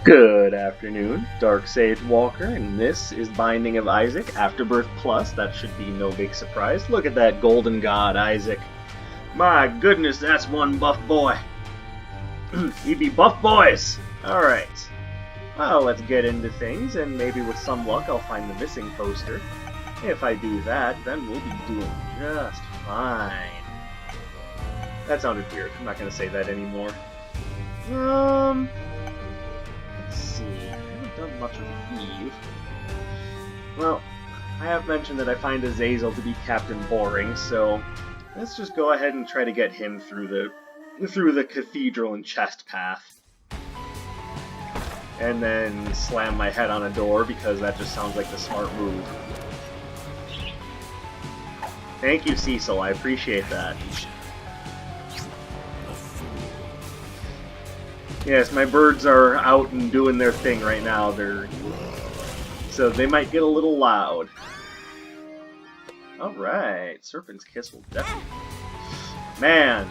Good afternoon, Dark Sage Walker, and this is Binding of Isaac, Afterbirth Plus. That should be no big surprise. Look at that golden god, Isaac. My goodness, that's one buff boy. We be buff boys! Alright. Well, let's get into things, and maybe with some luck I'll find the missing poster. If I do that, then we'll be doing just fine. That sounded weird. I'm not going to say that anymore. Let's see. I haven't done much with Eve. Well, I have mentioned that I find Azazel to be Captain Boring, so let's just go ahead and try to get him through the cathedral and chest path. And then slam my head on a door, because that just sounds like the smart move. Thank you, Cecil. I appreciate that. Yes, my birds are out and doing their thing right now. So they might get a little loud. Alright, Serpent's Kiss will definitely... Man!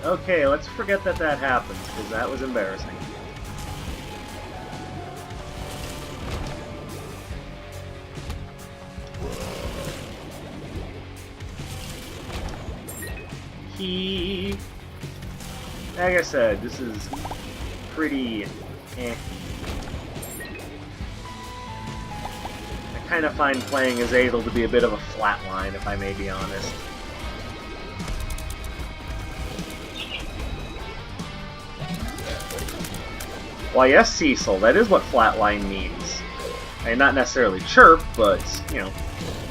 Okay, let's forget that happened, because that was embarrassing. Like I said, this is pretty I kind of find playing as Azazel to be a bit of a flatline, if I may be honest. Why, yes, Cecil, that is what flatline means. I mean, not necessarily chirp, but, you know,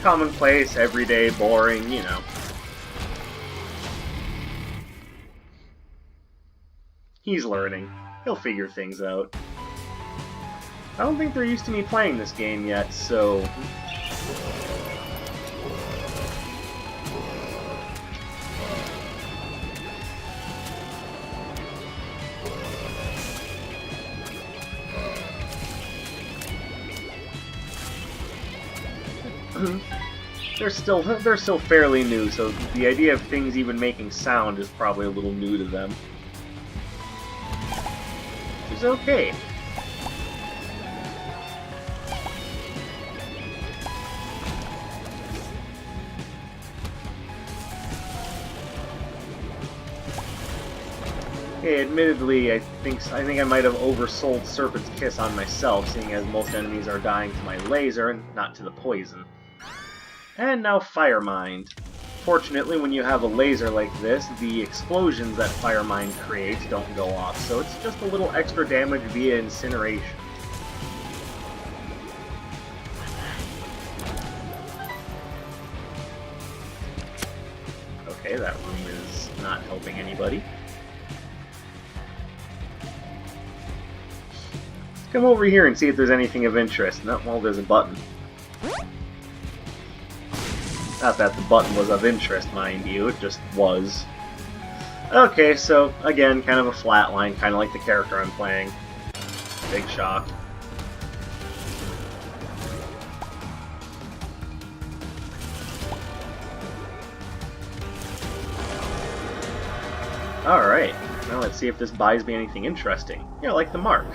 commonplace, everyday, boring, you know. He's learning. He'll figure things out. I don't think they're used to me playing this game yet, so... They're still fairly new, so the idea of things even making sound is probably a little new to them. Which is okay. Okay, admittedly, I think I might have oversold Serpent's Kiss on myself, seeing as most enemies are dying to my laser and not to the poison. And now Fire Mind. Fortunately, when you have a laser like this, the explosions that Fire Mind creates don't go off, so it's just a little extra damage via incineration. Okay, that room is not helping anybody. Let's come over here and see if there's anything of interest. No, well, there's a button. Not that the button was of interest, mind you, it just was. Okay, so, again, kind of a flat line, kind of like the character I'm playing. Big shock. Alright, now let's see if this buys me anything interesting. Yeah, like the mark.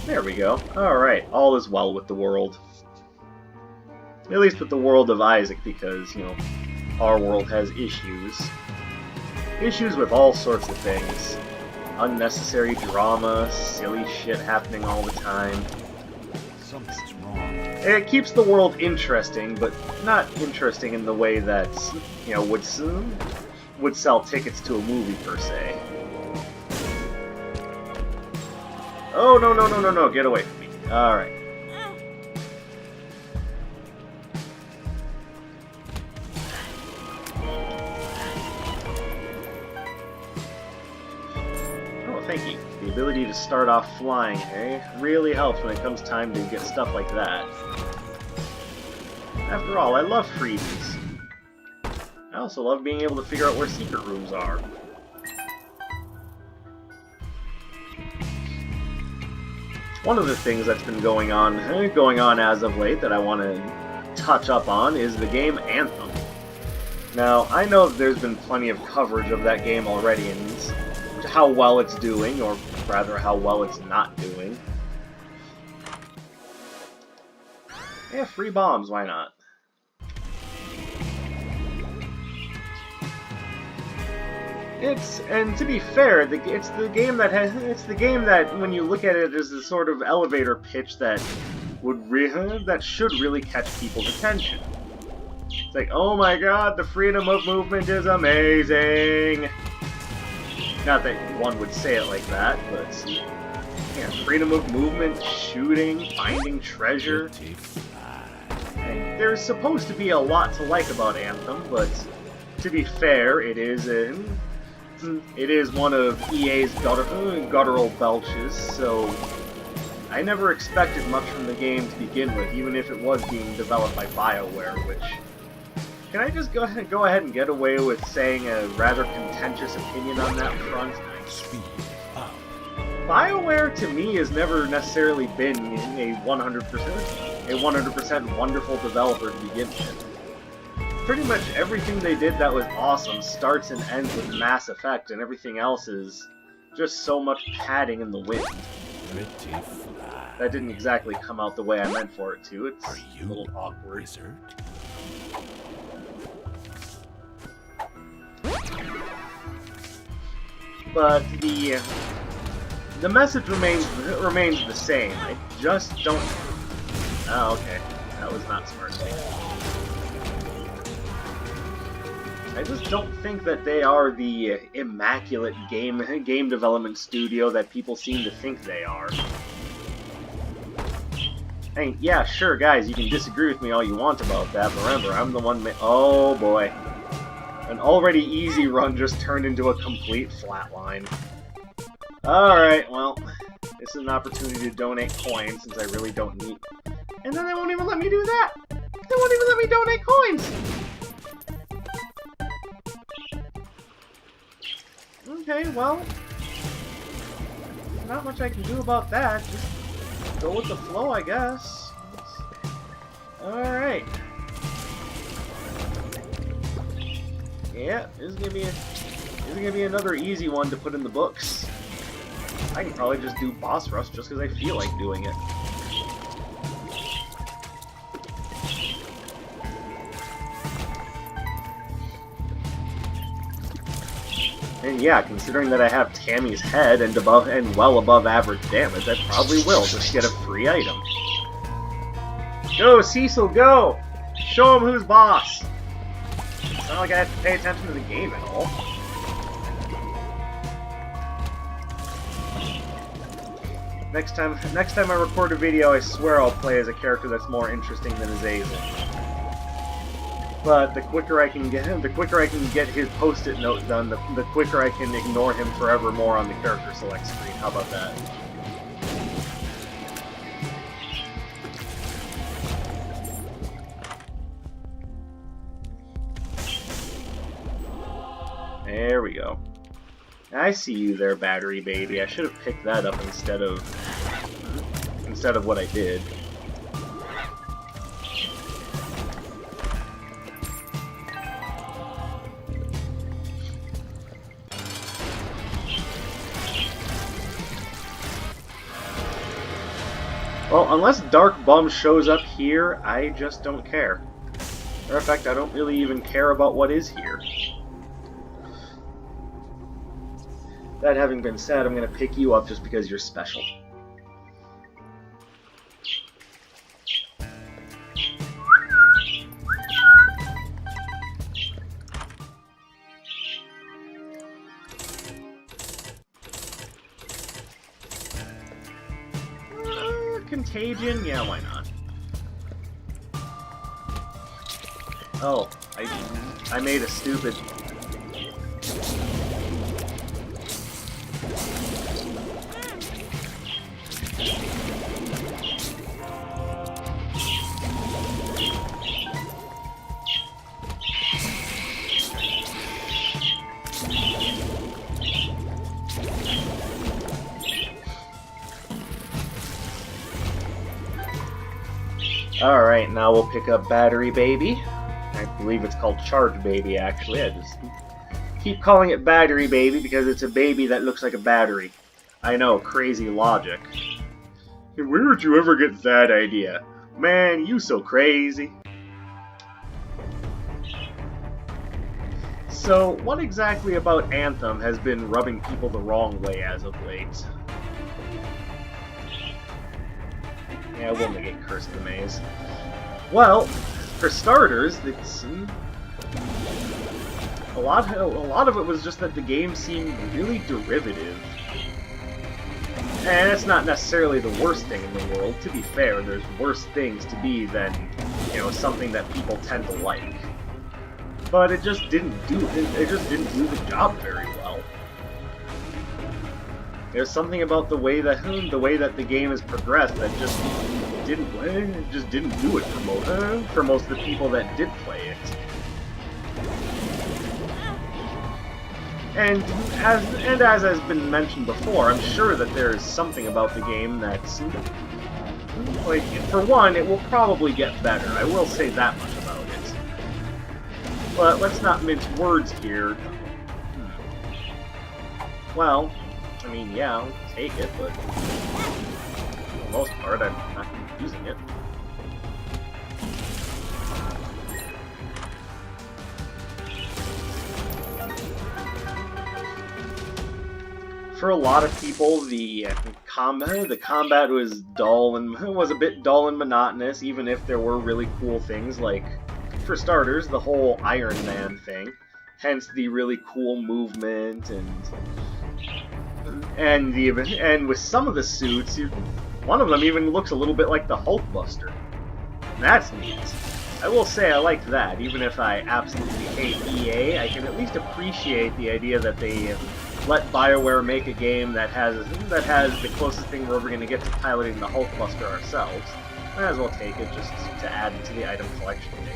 There we go. Alright, all is well with the world. At least with the world of Isaac, because, you know, our world has issues. Issues with all sorts of things. Unnecessary drama, silly shit happening all the time. Something's wrong. It keeps the world interesting, but not interesting in the way that, you know, would sell tickets to a movie, per se. Oh, no, get away from me. Alright. Thank you. The ability to start off flying, eh? Really helps when it comes time to get stuff like that. After all, I love freebies. I also love being able to figure out where secret rooms are. One of the things that's been going on as of late that I want to touch up on is the game Anthem. Now, I know that there's been plenty of coverage of that game already, and how well it's doing, or rather how well it's not doing. Yeah, free bombs, why not? And to be fair, it's the game that when you look at it as a sort of elevator pitch that that should really catch people's attention. It's like, oh my god, the freedom of movement is amazing! Not that one would say it like that, but yeah, freedom of movement, shooting, finding treasure. And there's supposed to be a lot to like about Anthem, but to be fair, it is one of EA's guttural belches, so I never expected much from the game to begin with, even if it was being developed by BioWare, which... Can I just go ahead and get away with saying a rather contentious opinion on that front? Speed up. BioWare, to me, has never necessarily been a 100% wonderful developer to begin with. Pretty much everything they did that was awesome starts and ends with Mass Effect, and everything else is just so much padding in the wind. That didn't exactly come out the way I meant for it to. It's a little awkward. Wizard? But the message remains the same. I just don't... Oh, okay. That was not smart of me. I just don't think that they are the immaculate game development studio that people seem to think they are. Hey, yeah, sure, guys, you can disagree with me all you want about that, but remember, I'm the one oh, boy. An already easy run just turned into a complete flatline. Alright, well, this is an opportunity to donate coins, since I really don't need... And then they won't even let me do that! They won't even let me donate coins! Okay, well... Not much I can do about that, just go with the flow, I guess. Alright. Yeah, this is gonna be another easy one to put in the books. I can probably just do boss rush just because I feel like doing it. And yeah, considering that I have Tammy's head and well above average damage, I probably will just get a free item. Go, Cecil, go! Show him who's boss! It's not like I have to pay attention to the game at all. Next time I record a video, I swear I'll play as a character that's more interesting than Azazel. But the quicker I can get his post-it note done, the quicker I can ignore him forevermore on the character select screen. How about that? There we go. I see you there, battery baby. I should have picked that up instead of what I did. Well, unless Dark Bum shows up here, I just don't care. Matter of fact, I don't really even care about what is here. That having been said, I'm going to pick you up just because you're special. Contagion? Yeah, why not? Oh, I made a stupid... Alright, now we'll pick up Battery Baby. I I believe it's called Charge Baby, actually. I just keep calling it Battery Baby because it's a baby that looks like a battery. I know, crazy logic. Where did you ever get that idea? Man, you so crazy. So, what exactly about Anthem has been rubbing people the wrong way as of late? Yeah, we'll negate Curse of the Maze. Well, for starters, it's a lot of it was just that the game seemed really derivative. And it's not necessarily the worst thing in the world. To be fair, there's worse things to be than, you know, something that people tend to like. But it just didn't do the job very well. There's something about the way that the game has progressed that just didn't do it for most of the people that did play it. And as has been mentioned before, I'm sure that there is something about the game that's like, for one, it will probably get better. I will say that much about it. But let's not mince words here. Well, I mean, yeah, I'll take it, but for the most part, I'm not using it. For a lot of people, the combat was dull and was a bit dull and monotonous, even if there were really cool things like, for starters, the whole Iron Man thing. Hence the really cool movement and with some of the suits, one of them even looks a little bit like the Hulkbuster. That's neat. I will say I liked that, even if I absolutely hate EA. I can at least appreciate the idea that they let BioWare make a game that has the closest thing we're ever going to get to piloting the Hulkbuster ourselves. Might as well take it just to add it to the item collection page.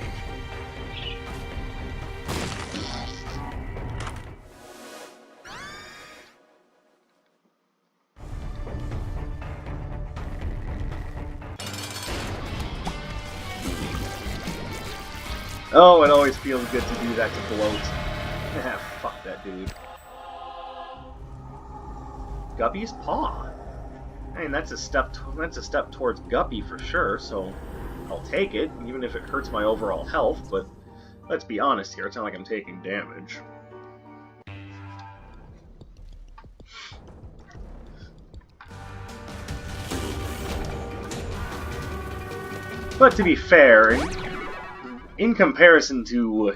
Oh, it always feels good to do that to bloat. Fuck that dude. Guppy's Paw. I mean, that's a step towards Guppy for sure, so I'll take it, even if it hurts my overall health, but let's be honest here, it's not like I'm taking damage. But to be fair, in comparison to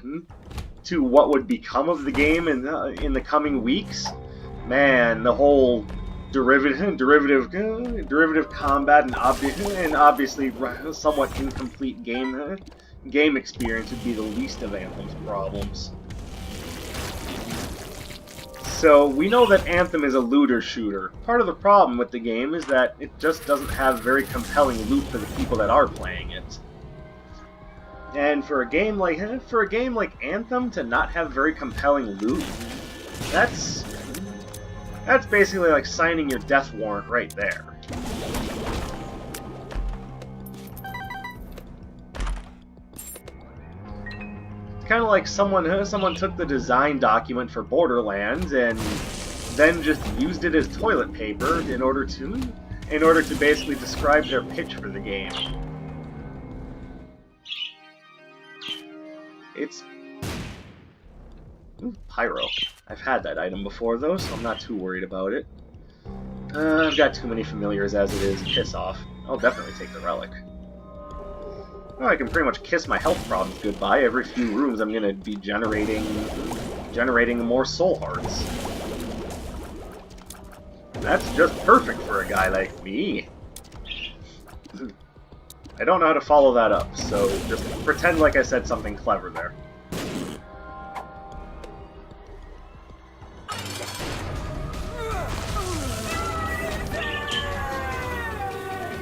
what would become of the game in the coming weeks, man, the whole derivative combat and obviously somewhat incomplete game experience would be the least of Anthem's problems. So we know that Anthem is a looter shooter. Part of the problem with the game is that it just doesn't have very compelling loot for the people that are playing it. And for a game like Anthem to not have very compelling loot, that's basically like signing your death warrant right there. It's kind of like someone took the design document for Borderlands and then just used it as toilet paper in order to basically describe their pitch for the game. It's Pyro. I've had that item before, though, so I'm not too worried about it. I've got too many familiars as it is. Piss off. I'll definitely take the relic. Well, I can pretty much kiss my health problems goodbye. Every few rooms I'm going to be generating more soul hearts. That's just perfect for a guy like me. I don't know how to follow that up, so just pretend like I said something clever there.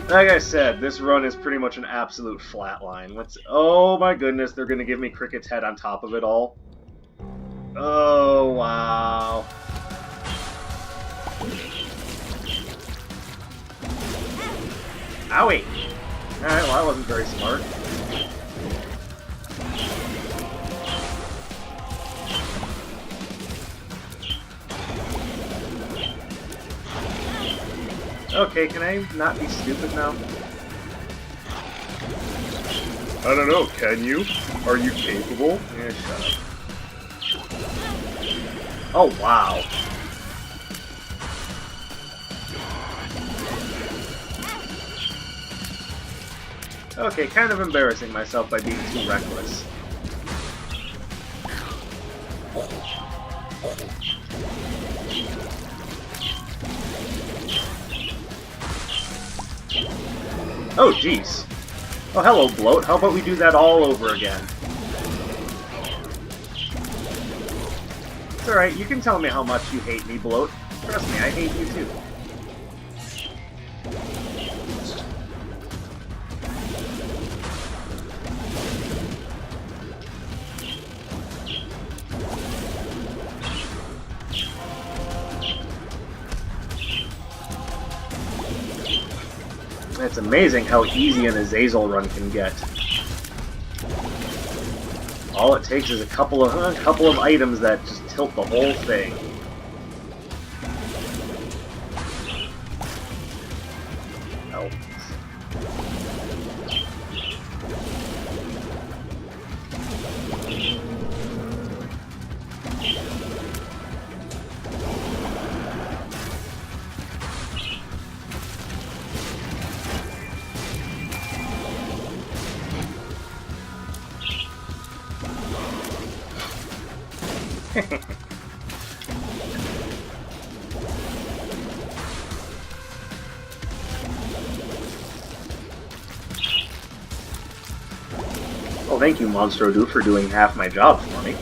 Like I said, this run is pretty much an absolute flatline. Oh my goodness, they're gonna give me Cricket's head on top of it all. Oh, wow. Owie! Alright, well that wasn't very smart. Okay, can I not be stupid now? I don't know, can you? Are you capable? Yeah, shut up. Oh, wow. Okay, kind of embarrassing myself by being too reckless. Oh, jeez. Oh, hello, Bloat. How about we do that all over again? It's alright, you can tell me how much you hate me, Bloat. Trust me, I hate you too. It's amazing how easy an Azazel run can get. All it takes is a couple of items that just tilt the whole thing. Oh. Well, thank you, Monstro for doing half my job for me.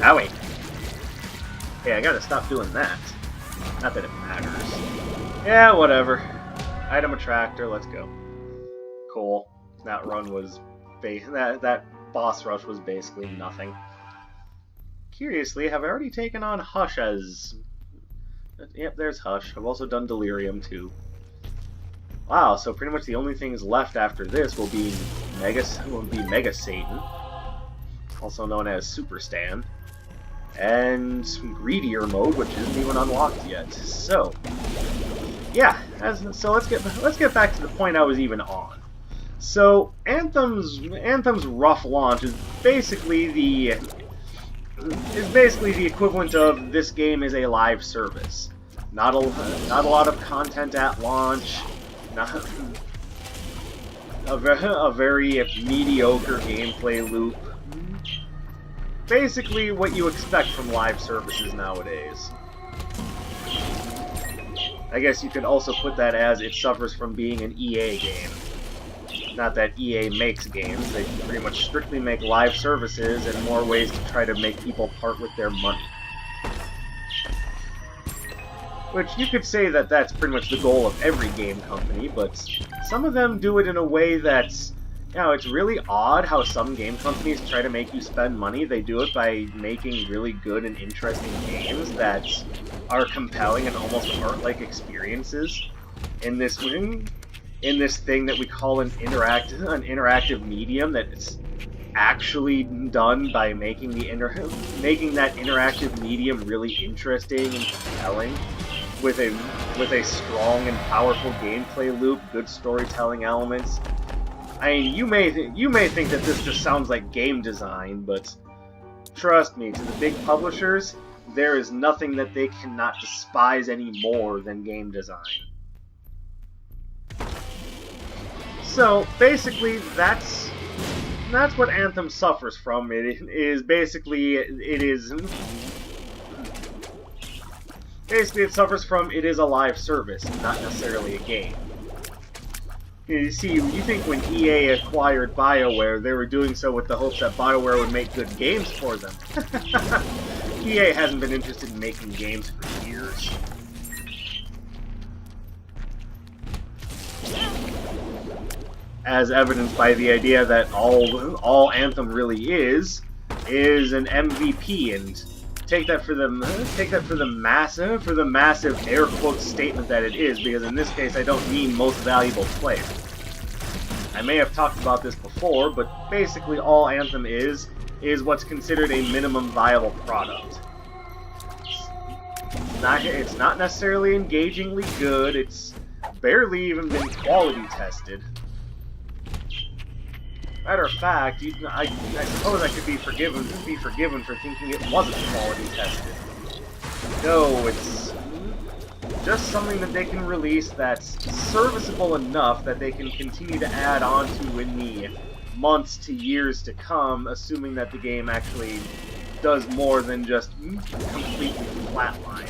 Owie. Hey, I gotta stop doing that. Not that it matters. Yeah, whatever. Item attractor, let's go. Cool. That run was... that boss rush was basically nothing. Curiously, have I already taken on Hush as... Yep, there's Hush. I've also done Delirium, too. Wow, so pretty much the only things left after this will be Mega Satan, also known as Super Stan, and Greedier mode, which isn't even unlocked yet. So, yeah, so let's get back to the point I was even on. So, Anthem's rough launch is basically the equivalent of this game is a live service. Not a lot of content at launch. Not a very mediocre gameplay loop. Basically what you expect from live services nowadays. I guess you could also put that as it suffers from being an EA game. Not that EA makes games, they pretty much strictly make live services and more ways to try to make people part with their money. Which you could say that that's pretty much the goal of every game company, but some of them do it in a way that's, you know, it's really odd how some game companies try to make you spend money. They do it by making really good and interesting games that are compelling and almost art-like experiences in this thing that we call an interactive medium that's actually done by making that interactive medium really interesting and compelling. With a strong and powerful gameplay loop, good storytelling elements. I mean, you may think that this just sounds like game design, but trust me, to the big publishers, there is nothing that they cannot despise any more than game design. So basically, that's what Anthem suffers from. Basically, it suffers from it is a live service, not necessarily a game. You see, you think when EA acquired BioWare, they were doing so with the hopes that BioWare would make good games for them. EA hasn't been interested in making games for years. As evidenced by the idea that all Anthem really is an MVP, and take that for the massive air quote statement that it is, because in this case I don't mean most valuable player. I may have talked about this before, but basically all Anthem is what's considered a minimum viable product. It's not necessarily engagingly good. It's barely even been quality tested. Matter of fact, I suppose I could be forgiven for thinking it wasn't quality tested. No, it's just something that they can release that's serviceable enough that they can continue to add on to in the months to years to come, assuming that the game actually does more than just completely flatline.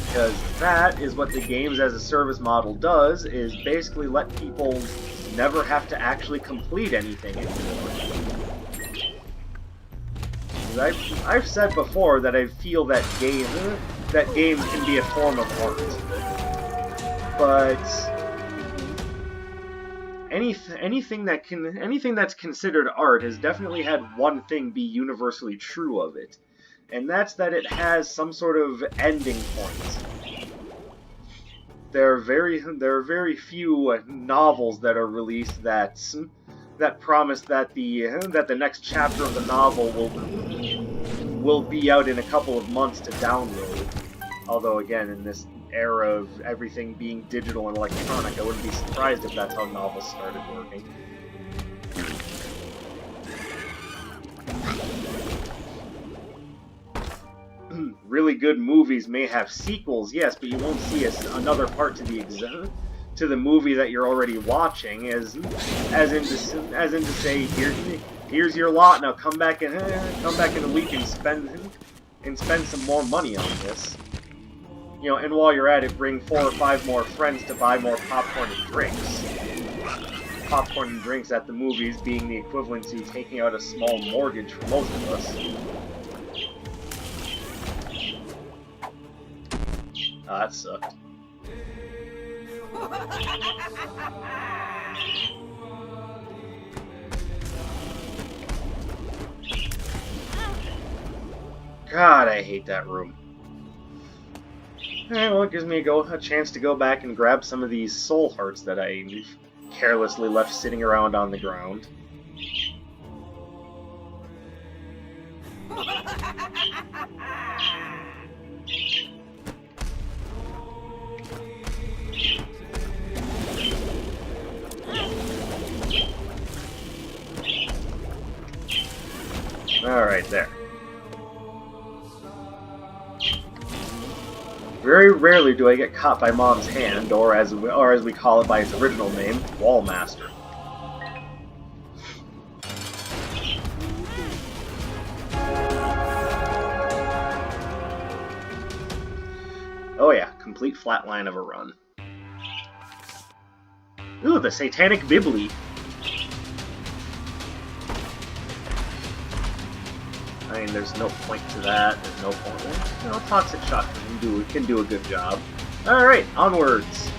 Because that is what the games as a service model does, is basically let people never have to actually complete anything anymore. I've said before that I feel that games can be a form of art. But anything that's considered art has definitely had one thing be universally true of it. And that's that it has some sort of ending point. There are very few novels that are released that promise that the next chapter of the novel will be out in a couple of months to download. Although again, in this era of everything being digital and electronic, I wouldn't be surprised if that's how novels started working. Really good movies may have sequels, yes, but you won't see another part to the movie that you're already watching, as in to say, here's your lot. Now come back in a week and spend some more money on this. You know, and while you're at it, bring 4 or 5 more friends to buy more popcorn and drinks. Popcorn and drinks at the movies being the equivalent to taking out a small mortgage for most of us. Oh, that sucked. God, I hate that room. Alright, well, it gives me a chance to go back and grab some of these soul hearts that I carelessly left sitting around on the ground. Alright, there. Very rarely do I get caught by Mom's hand, or as we call it by its original name, Wallmaster. Oh yeah, complete flatline of a run. Ooh, the Satanic Bibli. I mean, there's no point to that. There's no point. You know, Toxic Shotgun can do a good job. Alright, onwards.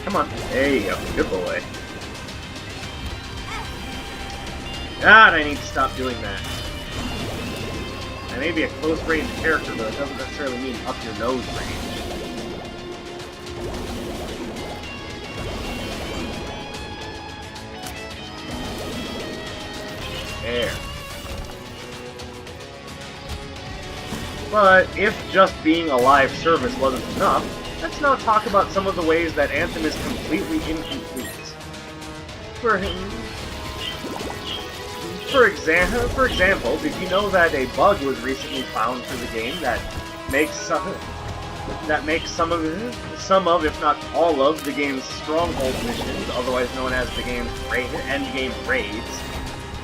Come on. There you go. Good boy. God, I need to stop doing that. I may be a close-range character, but it doesn't necessarily mean up-your-nose range. There. But if just being a live service wasn't enough, let's now talk about some of the ways that Anthem is completely incomplete. For example, did you know that a bug was recently found for the game that makes that makes some of, if not all of, the game's stronghold missions, otherwise known as the game's endgame raids,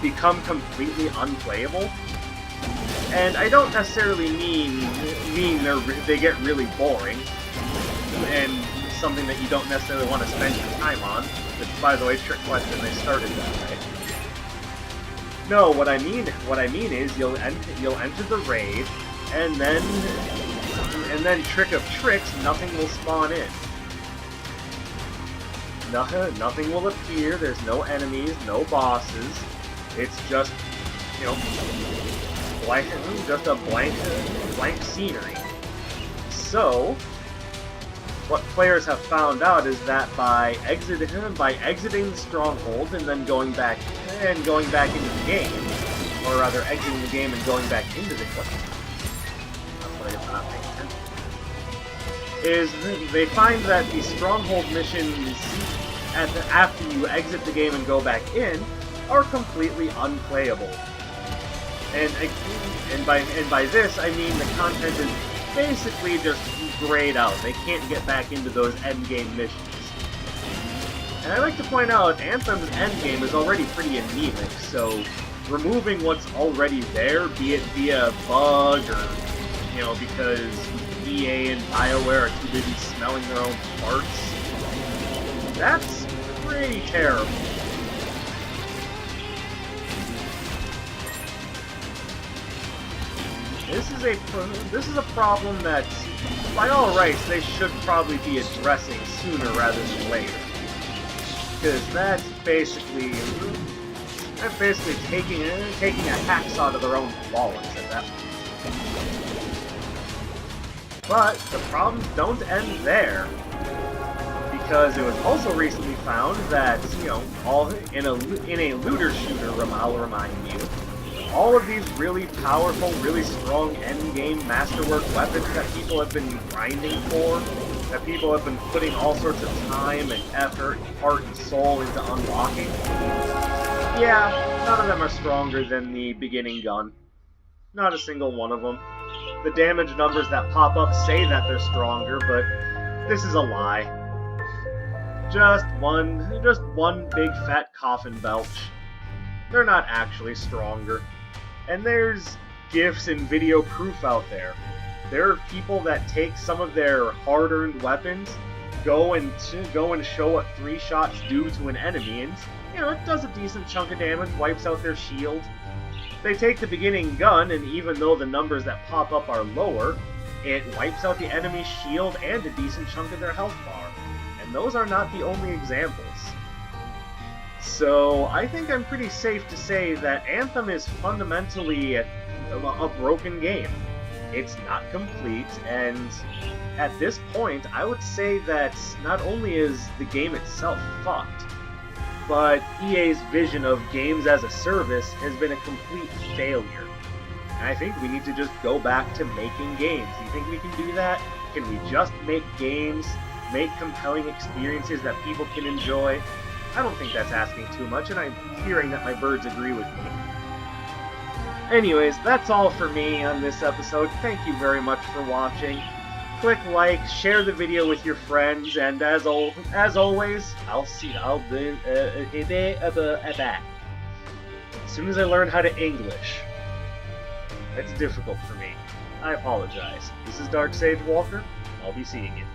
become completely unplayable. And I don't necessarily mean they get really boring, and something that you don't necessarily want to spend your time on. Which, by the way, trick question, they started that way. No, what I mean is you'll enter the raid, and then trick of tricks, nothing will spawn in. Nothing will appear. There's no enemies, no bosses. It's just, you know, just a blank scenery. So, what players have found out is that by exiting the stronghold and then going back into the game, or rather exiting the game and going back into the game, that's what I guess not thinking, is they find that the stronghold missions after you exit the game and go back in are completely unplayable. And by this I mean the content is basically just grayed out. They can't get back into those endgame missions. And I'd like to point out, Anthem's endgame is already pretty anemic, so removing what's already there, be it via bug or, you know, because EA and BioWare are too busy smelling their own parts, that's pretty terrible. This is a problem that, by all rights, they should probably be addressing sooner rather than later. Because that's basically taking a hacksaw to their own wallets at that point. But the problems don't end there, because it was also recently found that, you know, all in a looter shooter, I'll remind you, all of these really powerful, really strong endgame masterwork weapons that people have been grinding for, that people have been putting all sorts of time and effort, heart and soul into unlocking, yeah, none of them are stronger than the beginning gun. Not a single one of them. The damage numbers that pop up say that they're stronger, but this is a lie. Just one big fat coffin belch. They're not actually stronger. And there's GIFs and video proof out there. There are people that take some of their hard-earned weapons, go and show what 3 shots do to an enemy, and, you know, it does a decent chunk of damage, wipes out their shield. They take the beginning gun, and even though the numbers that pop up are lower, it wipes out the enemy's shield and a decent chunk of their health bar. And those are not the only examples. So, I think I'm pretty safe to say that Anthem is fundamentally a broken game. It's not complete, and at this point, I would say that not only is the game itself fucked, but EA's vision of games as a service has been a complete failure. And I think we need to just go back to making games. Do you think we can do that? Can we just make games, make compelling experiences that people can enjoy? I don't think that's asking too much, and I'm hearing that my birds agree with me. Anyways, that's all for me on this episode. Thank you very much for watching. Click like, share the video with your friends, and as always, I'll be back. As soon as I learn how to English. It's difficult for me. I apologize. This is Dark Sage Walker. I'll be seeing you.